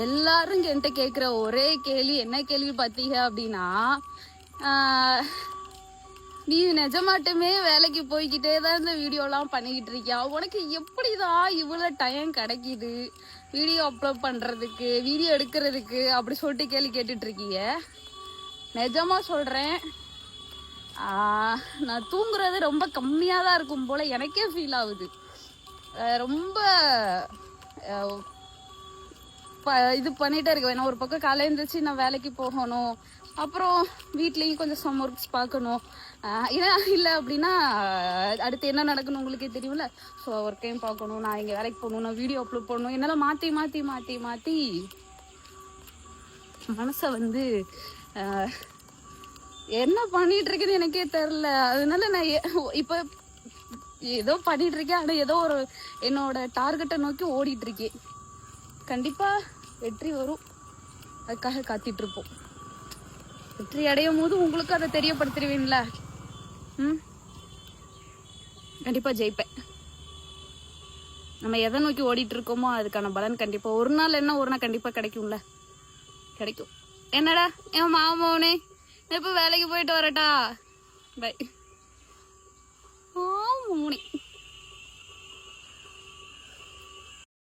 எல்லாரும் என்கிட்ட கேட்குற ஒரே கேள்வி என்ன கேள்வி பார்த்தீங்க அப்படின்னா, நீ நிஜமாட்டுமே வேலைக்கு போய்கிட்டே தான் இந்த வீடியோலாம் பண்ணிக்கிட்டு இருக்கியா, உனக்கு எப்படிதான் இவ்வளோ டைம் கிடைக்கிது வீடியோ அப்லோட் பண்ணுறதுக்கு, வீடியோ எடுக்கிறதுக்கு அப்படி சொல்லிட்டு கேள்வி கேட்டுட்டு இருக்கீங்க. நிஜமா சொல்கிறேன், நான் தூங்குறது ரொம்ப கம்மியாக தான் இருக்கும் போல எனக்கே ஃபீல் ஆகுது. ரொம்ப இது பண்ணிகிட்டே இருக்கேன். ஏன்னா ஒரு பக்கம் காலையில் எழுந்திரிச்சு நான் வேலைக்கு போகணும், அப்புறம் வீட்லேயும் கொஞ்சம் சம் ஒர்க்ஸ் பார்க்கணும். ஏன்னா இல்லை அப்படின்னா அடுத்து என்ன நடக்கணும் உங்களுக்கே தெரியும்ல. ஸோ ஒர்க்கையும் பார்க்கணும், நான் இங்கே வேலைக்கு போகணும், நான் வீடியோ அப்லோட் பண்ணணும். என்னால் மாற்றி மாற்றி மாற்றி மாற்றி மனசை வந்து என்ன பண்ணிட்டு இருக்குன்னு எனக்கே தெரில. அதனால நான் இப்போ ஏதோ பண்ணிட்டு இருக்கேன், ஆனால் ஏதோ ஒரு என்னோட டார்கெட்டை நோக்கி ஓடிட்டு இருக்கேன். கண்டிப்பாக வெற்றி வரும், அதுக்காக காத்துட்டு இருப்போம். வெற்றி அடையும் போது உங்களுக்கு அதை தெரியப்படுத்திடுவீங்கள. கண்டிப்பாக ஜெயிப்பேன். நம்ம எதை நோக்கி ஓடிட்டு இருக்கோமோ அதுக்கான பலன் கண்டிப்பாக ஒரு நாள் என்ன ஒரு நாள் கண்டிப்பாக கிடைக்கும்ல, கிடைக்கும். என்னடா என் மாமோனே, இப்போ வேலைக்கு போயிட்டு வரட்டா, பை. மூணு